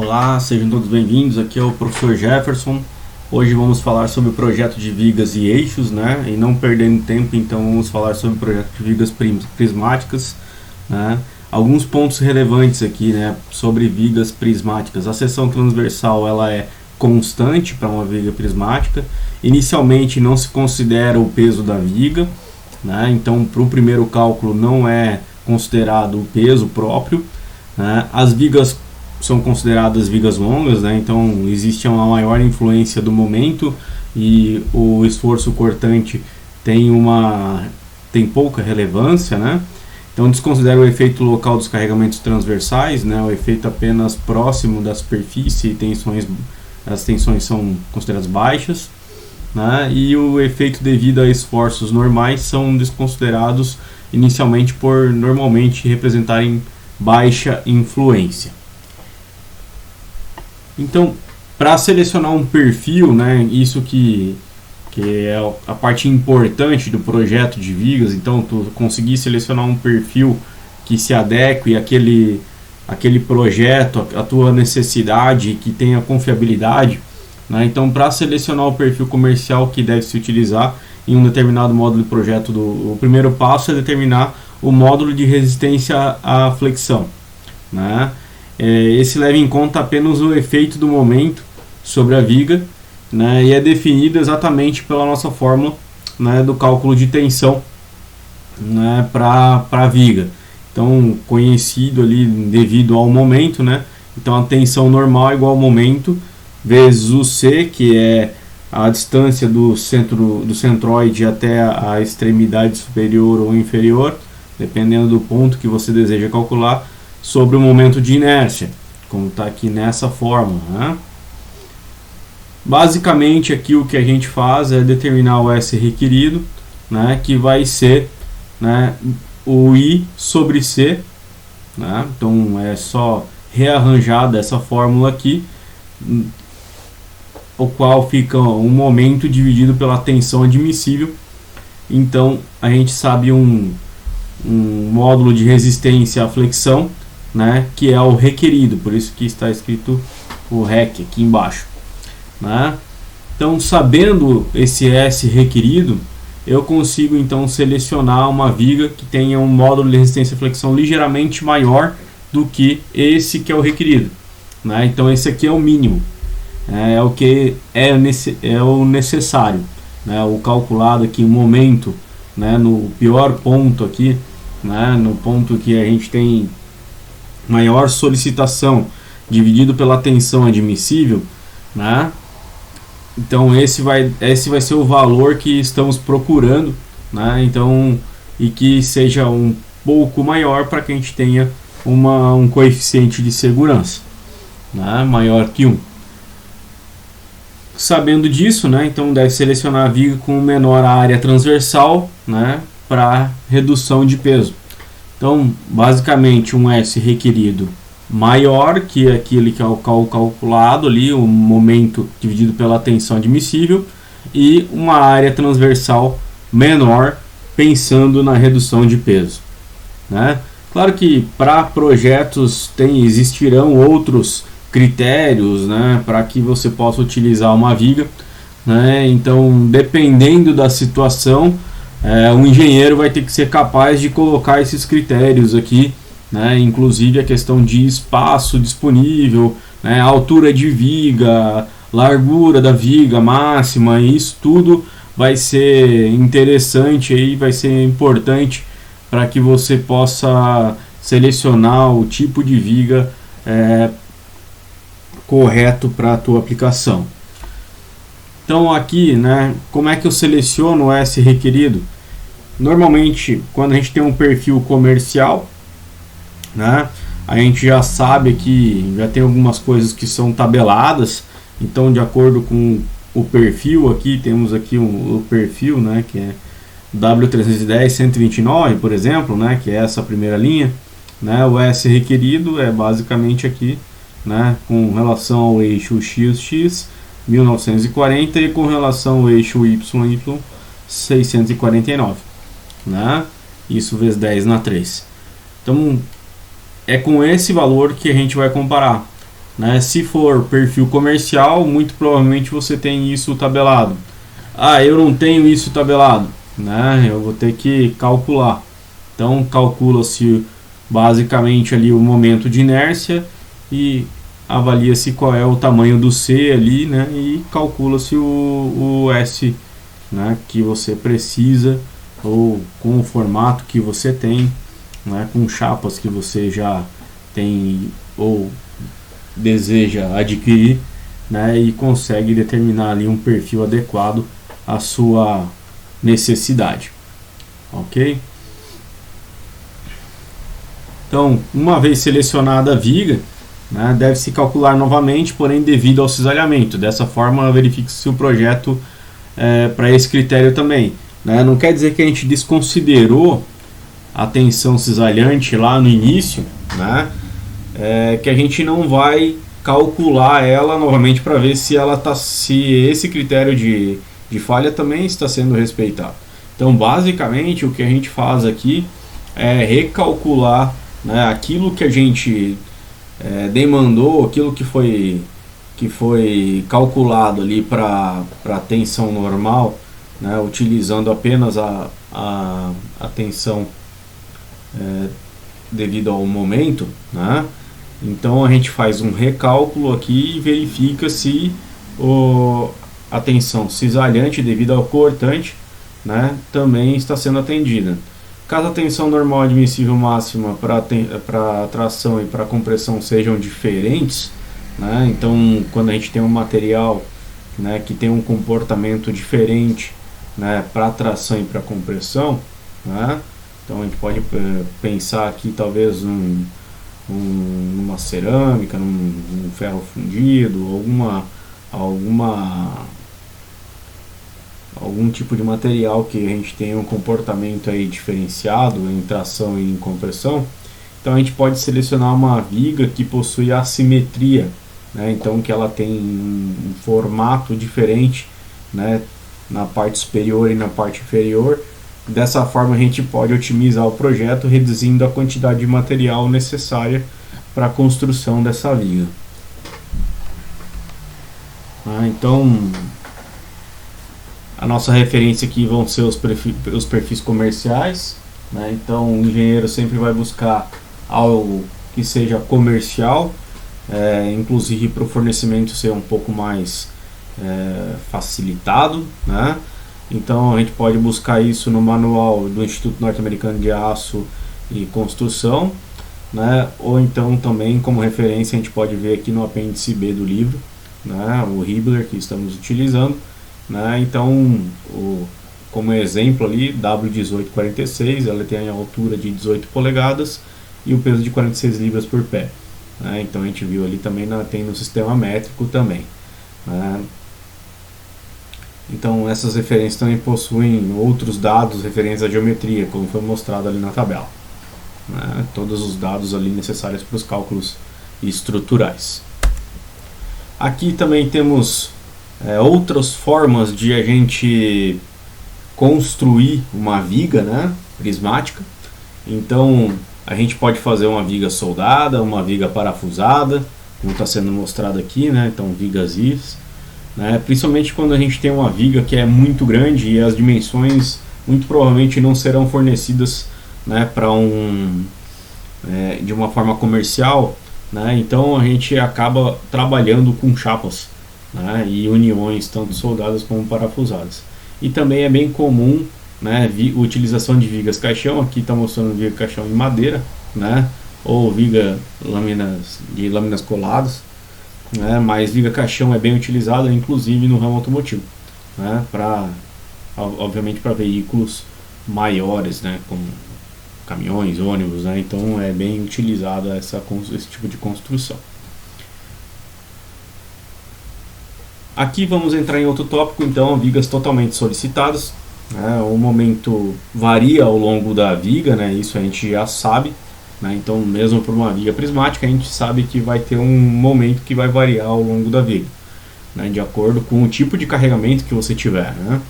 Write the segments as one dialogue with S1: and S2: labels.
S1: Olá, sejam todos bem-vindos, aqui é o professor Jefferson. Hoje vamos falar sobre o projeto de vigas e eixos, né? E não perdendo tempo, então vamos falar sobre o projeto de vigas prismáticas, né? Alguns pontos relevantes aqui, né, sobre vigas prismáticas. A seção transversal ela é constante para uma viga prismática. Inicialmente não se considera o peso da viga, né? Então para o primeiro cálculo não é considerado o peso próprio, né? As vigas são consideradas vigas longas, né? Então existe uma maior influência do momento e o esforço cortante tem pouca relevância, né? Então desconsidera o efeito local dos carregamentos transversais, né? O efeito apenas próximo da superfície e as tensões são consideradas baixas, né? E o efeito devido a esforços normais são desconsiderados inicialmente por normalmente representarem baixa influência. Então, para selecionar um perfil, né, isso que é a parte importante do projeto de vigas, então tu conseguir selecionar um perfil que se adeque àquele projeto, à tua necessidade, que tenha confiabilidade, né? Então, para selecionar o perfil comercial que deve se utilizar em um determinado módulo de projeto, o primeiro passo é determinar o módulo de resistência à flexão, né? Esse leva em conta apenas o efeito do momento sobre a viga, né, e é definido exatamente pela nossa fórmula, né, do cálculo de tensão, né, para a viga. Então, conhecido ali devido ao momento, né? Então a tensão normal é igual ao momento vezes o C, que é a distância do centroide até a extremidade superior ou inferior, dependendo do ponto que você deseja calcular, sobre o momento de inércia, como está aqui nessa fórmula, né? Basicamente aqui o que a gente faz é determinar o S requerido, né, que vai ser, né, o I sobre C, né? Então é só rearranjar dessa fórmula aqui, o qual fica um momento dividido pela tensão admissível. Então a gente sabe um módulo de resistência à flexão, né, que é o requerido, por isso que está escrito o REQ aqui embaixo, né? Então, sabendo esse S requerido, eu consigo então selecionar uma viga que tenha um módulo de resistência à flexão ligeiramente maior do que esse que é o requerido, né? Então esse aqui é o mínimo, é o que é o necessário, né? O calculado aqui, o momento, né, no pior ponto aqui, né, no ponto que a gente tem maior solicitação dividido pela tensão admissível, né? Então esse vai ser o valor que estamos procurando, né? Então, e que seja um pouco maior para que a gente tenha um coeficiente de segurança, né, maior que 1. Sabendo disso, né, então deve selecionar a viga com menor área transversal, né, para redução de peso. Então, basicamente, um S requerido maior que aquele que é o calculado ali, o momento dividido pela tensão admissível, e uma área transversal menor, pensando na redução de peso, né? Claro que para projetos existirão outros critérios, né, para que você possa utilizar uma viga, né? Então, dependendo da situação, o engenheiro vai ter que ser capaz de colocar esses critérios aqui, né? Inclusive a questão de espaço disponível, né? Altura de viga, largura da viga máxima, e isso tudo vai ser interessante e vai ser importante para que você possa selecionar o tipo de viga correto para a tua aplicação. Então aqui, né, como é que eu seleciono o S requerido? Normalmente, quando a gente tem um perfil comercial, né, a gente já sabe que já tem algumas coisas que são tabeladas. Então, de acordo com o perfil aqui, temos aqui o perfil, né, que é W310-129, por exemplo, né, que é essa primeira linha, né. O S requerido é basicamente aqui, né, com relação ao eixo XX 1940 e com relação ao eixo YY 649, né? Isso vezes 10 na 3. Então é com esse valor que a gente vai comparar. né? Se for perfil comercial, muito provavelmente você tem isso tabelado. Ah, eu não tenho isso tabelado, né? Eu vou ter que calcular. Então calcula-se basicamente ali o momento de inércia e avalia-se qual é o tamanho do C ali, né? E calcula-se o S, né? Que você precisa, ou com o formato que você tem, né? Com chapas que você já tem ou deseja adquirir, né? E consegue determinar ali um perfil adequado à sua necessidade, ok? Então, uma vez selecionada a viga, né, deve-se calcular novamente, porém devido ao cisalhamento. Dessa forma, verifique se o projeto para esse critério também, né? Não quer dizer que a gente desconsiderou a tensão cisalhante lá no início, né? Que a gente não vai calcular ela novamente para ver se ela se esse critério de falha também está sendo respeitado. Então, basicamente, o que a gente faz aqui é recalcular, né, aquilo que a gente demandou, aquilo que foi calculado ali para tensão normal, né, utilizando apenas a tensão devido ao momento, né? Então a gente faz um recálculo aqui e verifica se a tensão cisalhante devido ao cortante, né, também está sendo atendida. Caso a tensão normal admissível máxima para tração e para compressão sejam diferentes, né, então quando a gente tem um material, né, que tem um comportamento diferente, né, para tração e para compressão, né, então a gente pode pensar aqui talvez numa cerâmica, num ferro fundido, algum tipo de material que a gente tenha um comportamento aí diferenciado em tração e em compressão. Então a gente pode selecionar uma viga que possui assimetria, né? Então que ela tem um formato diferente, né, na parte superior e na parte inferior. Dessa forma a gente pode otimizar o projeto, reduzindo a quantidade de material necessária para a construção dessa viga. Então a nossa referência aqui vão ser os perfis comerciais, né? Então o engenheiro sempre vai buscar algo que seja comercial, inclusive para o fornecimento ser um pouco mais facilitado, né? Então a gente pode buscar isso no manual do Instituto Norte-Americano de Aço e Construção, né? Ou então também como referência a gente pode ver aqui no apêndice B do livro, né? O Hibbeler que estamos utilizando, né? Então como exemplo ali, W1846, ela tem a altura de 18 polegadas e o peso de 46 libras por pé, né? Então a gente viu ali também, tem no sistema métrico também, né? Então essas referências também possuem outros dados referentes à geometria, como foi mostrado ali na tabela, né? Todos os dados ali necessários para os cálculos estruturais. Aqui também temos outras formas de a gente construir uma viga, né, prismática. Então a gente pode fazer uma viga soldada, uma viga parafusada, como está sendo mostrado aqui, né? Então vigas IFs, né? Principalmente quando a gente tem uma viga que é muito grande e as dimensões muito provavelmente não serão fornecidas, né, para de uma forma comercial, né? Então a gente acaba trabalhando com chapas, né, e uniões tanto soldadas como parafusadas. E também é bem comum, né, utilização de vigas caixão. Aqui está mostrando viga caixão em madeira, né, ou viga lâminas coladas, né, mas viga caixão é bem utilizada inclusive no ramo automotivo, né, obviamente para veículos maiores, né, como caminhões, ônibus, né, então é bem utilizada esse tipo de construção. Aqui vamos entrar em outro tópico, então, vigas totalmente solicitadas, né? O momento varia ao longo da viga, né? Isso a gente já sabe, né? Então mesmo por uma viga prismática a gente sabe que vai ter um momento que vai variar ao longo da viga, né? De acordo com o tipo de carregamento que você tiver, né?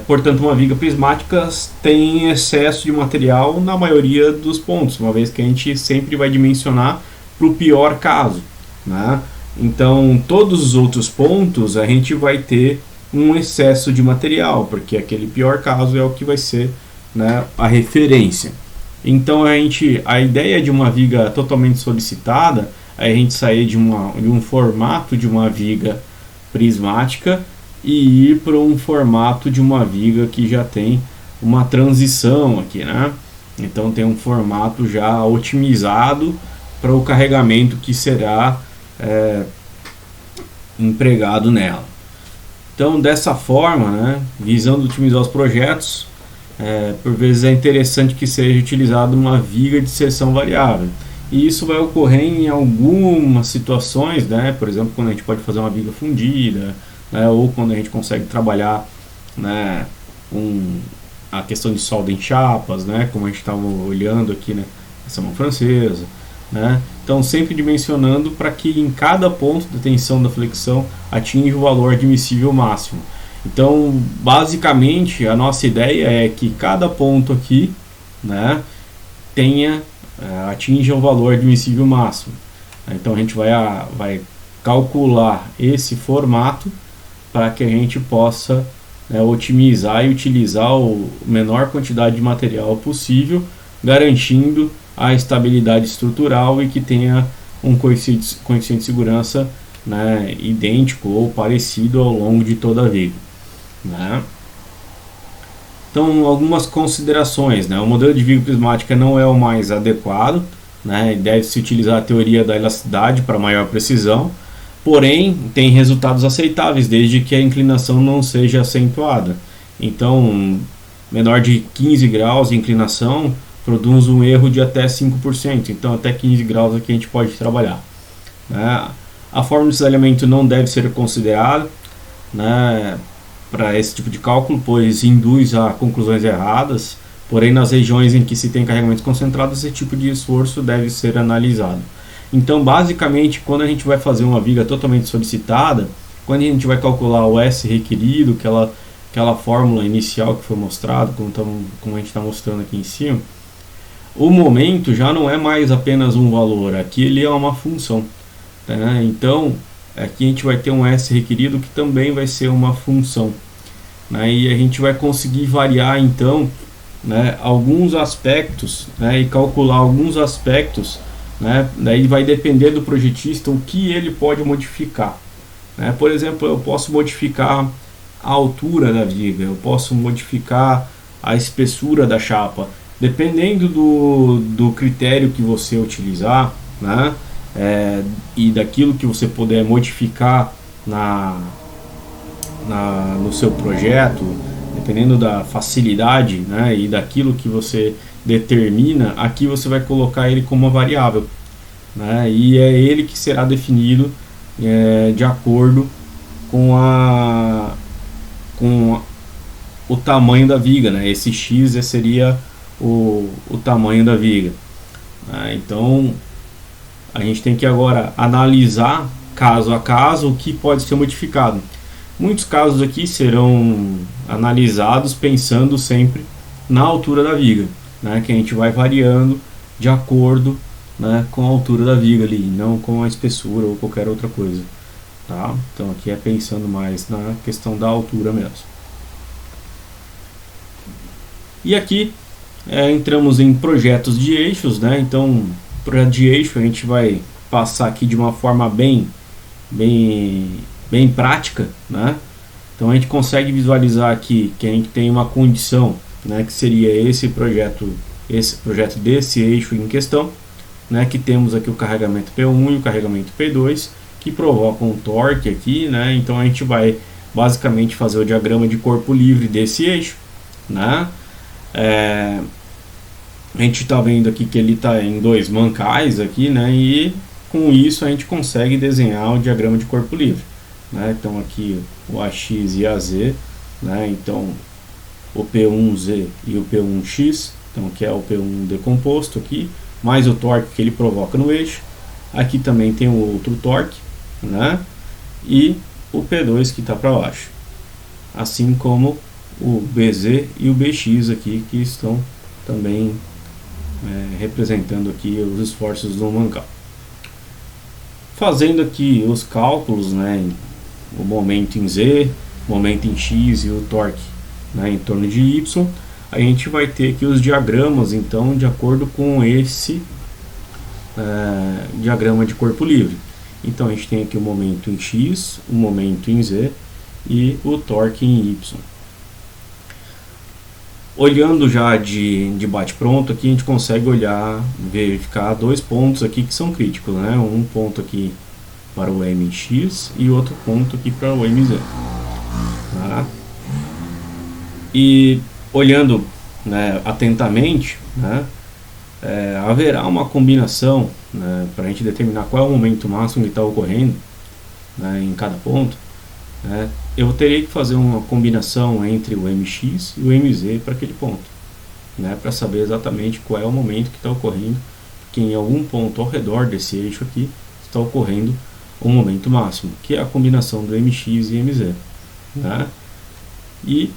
S1: Portanto, uma viga prismática tem excesso de material na maioria dos pontos, uma vez que a gente sempre vai dimensionar para o pior caso, né? Então, todos os outros pontos a gente vai ter um excesso de material, porque aquele pior caso é o que vai ser, né, a referência. Então, a ideia de uma viga totalmente solicitada é a gente sair de um formato de uma viga prismática e ir para um formato de uma viga que já tem uma transição aqui, né? Então tem um formato já otimizado para o carregamento que será empregado nela. Então, dessa forma, né, visando otimizar os projetos, por vezes é interessante que seja utilizada uma viga de seção variável. E isso vai ocorrer em algumas situações, né, por exemplo, quando a gente pode fazer uma viga fundida, né, ou quando a gente consegue trabalhar, né, a questão de solda em chapas, né, como a gente estava olhando aqui, né, essa mão francesa, né? Então, sempre dimensionando para que em cada ponto da tensão da flexão atinja o valor admissível máximo. Então, basicamente, a nossa ideia é que cada ponto aqui, né, atinja o valor admissível máximo. Então, a gente vai calcular esse formato para que a gente possa, né, otimizar e utilizar a menor quantidade de material possível, garantindo a estabilidade estrutural e que tenha um coeficiente de segurança, né, idêntico ou parecido ao longo de toda a viga, né? Então, algumas considerações, né? O modelo de viga prismática não é o mais adequado, né? Deve-se utilizar a teoria da elasticidade para maior precisão, porém tem resultados aceitáveis desde que a inclinação não seja acentuada. Então, menor de 15 graus de inclinação produz um erro de até 5%, então até 15 graus aqui a gente pode trabalhar, né? A fórmula de cisalhamento não deve ser considerada, né, para esse tipo de cálculo, pois induz a conclusões erradas, porém nas regiões em que se tem carregamentos concentrados, esse tipo de esforço deve ser analisado. Então, basicamente, quando a gente vai fazer uma viga totalmente solicitada, quando a gente vai calcular o S requerido, aquela fórmula inicial que foi mostrada, como a gente está mostrando aqui em cima, o momento já não é mais apenas um valor, aqui ele é uma função, né? Então, aqui a gente vai ter um S requerido que também vai ser uma função, né? E a gente vai conseguir variar, então, né, alguns aspectos, né, e calcular alguns aspectos, né? Daí vai depender do projetista o que ele pode modificar, né? Por exemplo, eu posso modificar a altura da viga, eu posso modificar a espessura da chapa, dependendo do critério que você utilizar, né, e daquilo que você puder modificar no seu projeto, dependendo da facilidade, né, e daquilo que você determina, aqui você vai colocar ele como uma variável, né, e é ele que será definido de acordo com o tamanho da viga, né? Esse X seria o tamanho da viga, né? Então a gente tem que agora analisar caso a caso o que pode ser modificado. Muitos casos aqui serão analisados pensando sempre na altura da viga, né? Que a gente vai variando de acordo, né, com a altura da viga ali, não com a espessura ou qualquer outra coisa, tá? Então aqui é pensando mais na questão da altura mesmo. E aqui entramos em projetos de eixos, né? Então, projeto de eixo a gente vai passar aqui de uma forma bem prática, né? Então a gente consegue visualizar aqui que a gente tem uma condição, né, que seria esse projeto desse eixo em questão, né? Que temos aqui o carregamento P1 e o carregamento P2 que provocam um torque aqui, né? Então a gente vai basicamente fazer o diagrama de corpo livre desse eixo, né? A gente está vendo aqui que ele está em dois mancais aqui, né? E com isso a gente consegue desenhar o diagrama de corpo livre, né? Então aqui o AX e AZ, né? Então o P1Z e o P1X, então que é o P1 decomposto aqui, mais o torque que ele provoca no eixo. Aqui também tem o outro torque, né? E o P2 que está para baixo, assim como o BZ e o BX aqui que estão também representando aqui os esforços do mancal. Fazendo aqui os cálculos, né, o momento em Z, momento em X e o torque, né, em torno de Y, a gente vai ter aqui os diagramas, então, de acordo com esse diagrama de corpo livre. Então a gente tem aqui o momento em X, o momento em Z e o torque em Y. Olhando já de bate-pronto, aqui a gente consegue verificar dois pontos aqui que são críticos, né? Um ponto aqui para o MX e outro ponto aqui para o MZ. Tá? E olhando, né, atentamente, né, haverá uma combinação, né, para a gente determinar qual é o momento máximo que está ocorrendo, né, em cada ponto. Né, eu teria que fazer uma combinação entre o MX e o MZ para aquele ponto, né, para saber exatamente qual é o momento que está ocorrendo, porque em algum ponto ao redor desse eixo aqui está ocorrendo o momento máximo, que é a combinação do MX e MZ. Né, e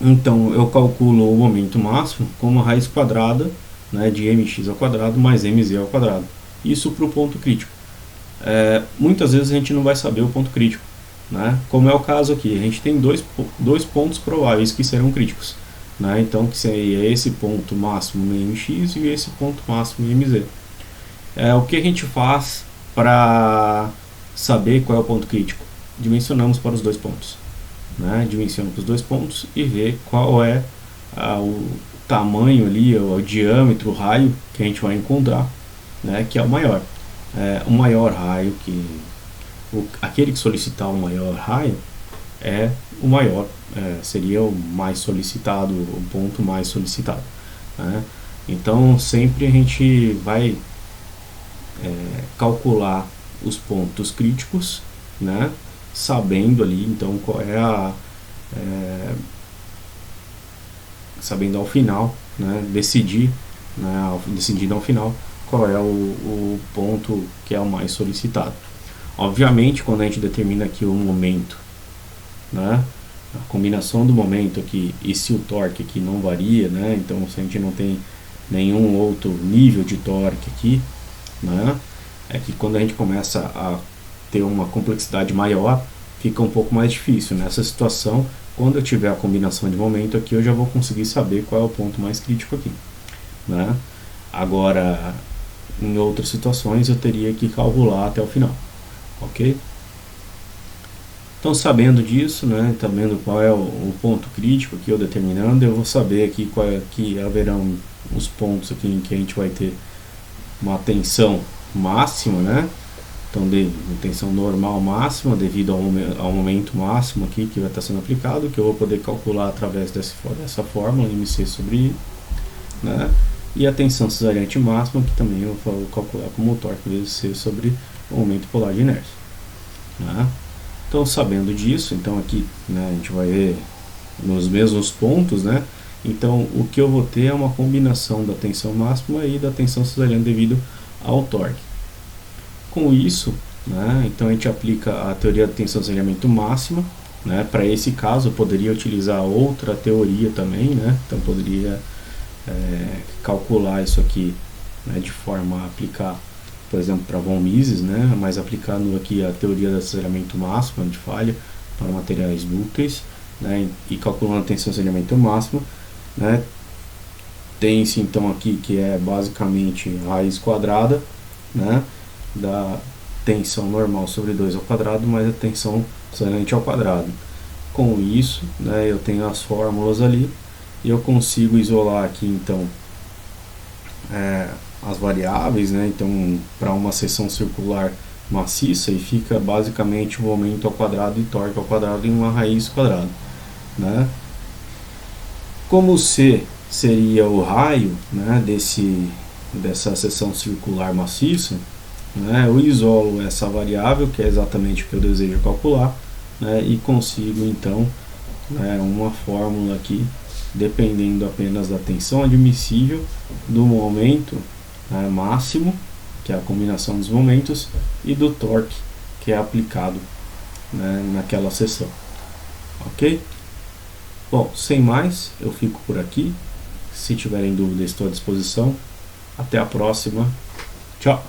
S1: então eu calculo o momento máximo como a raiz quadrada, né, de mx ao quadrado mais mz ao quadrado. Isso para o ponto crítico. Muitas vezes a gente não vai saber o ponto crítico, né, como é o caso aqui. A gente tem dois pontos prováveis que serão críticos, né, então que seria esse ponto máximo no mx e esse ponto máximo no mz. O que a gente faz para saber qual é o ponto crítico? Dimensionamos para os dois pontos. Né, dimensiona para os dois pontos e vê qual é o tamanho ali, o diâmetro, o raio que a gente vai encontrar, né, que é o maior. O maior raio, aquele que solicitar o maior raio é o maior, seria o mais solicitado, o ponto mais solicitado. Né? Então sempre a gente vai calcular os pontos críticos, né, sabendo ali então qual é sabendo ao final, né, decidindo ao final qual é o ponto que é o mais solicitado. Obviamente, quando a gente determina aqui o momento, né, a combinação do momento aqui e se o torque aqui não varia, né, então se a gente não tem nenhum outro nível de torque aqui, né, é que quando a gente começa a ter uma complexidade maior, fica um pouco mais difícil. Nessa situação, quando eu tiver a combinação de momento aqui, eu já vou conseguir saber qual é o ponto mais crítico aqui. Né? Agora, em outras situações, eu teria que calcular até o final. Ok? Então, sabendo disso, né, sabendo qual é o ponto crítico que eu determinando, eu vou saber aqui que haverão os pontos aqui em que a gente vai ter uma tensão máxima, né? Então, tensão normal máxima devido ao momento máximo aqui que vai estar sendo aplicado, que eu vou poder calcular através dessa fórmula MC sobre I, né? E a tensão cesariante máxima, que também eu vou calcular como torque vezes C sobre o momento polar de inércia. Né? Então, sabendo disso, então aqui, né, a gente vai ver nos mesmos pontos, né? Então, o que eu vou ter é uma combinação da tensão máxima e da tensão cesariana devido ao torque. Com isso, né, então a gente aplica a teoria da tensão de cesariamento máxima, né, para esse caso eu poderia utilizar outra teoria também, né, então poderia calcular isso aqui, né, de forma a aplicar, por exemplo, para von Mises, né, mas aplicando aqui a teoria do cesariamento máximo de falha para materiais dúcteis, né, e calculando a tensão de cesariamento máxima, né, tem-se então aqui que é basicamente raiz quadrada, né, da tensão normal sobre 2 ao quadrado mais a tensão cesariante ao quadrado. Com isso, né, eu tenho as fórmulas ali e eu consigo isolar aqui então as variáveis, né, então para uma seção circular maciça, e fica basicamente o momento ao quadrado e torque ao quadrado em uma raiz quadrada. Né. Como C seria o raio, né, dessa seção circular maciça, né, eu isolo essa variável, que é exatamente o que eu desejo calcular, né, e consigo então, né, uma fórmula aqui, dependendo apenas da tensão admissível, do momento, né, máximo, que é a combinação dos momentos, e do torque, que é aplicado, né, naquela seção. Ok? Bom, sem mais, eu fico por aqui. Se tiverem dúvidas, estou à disposição. Até a próxima. Tchau!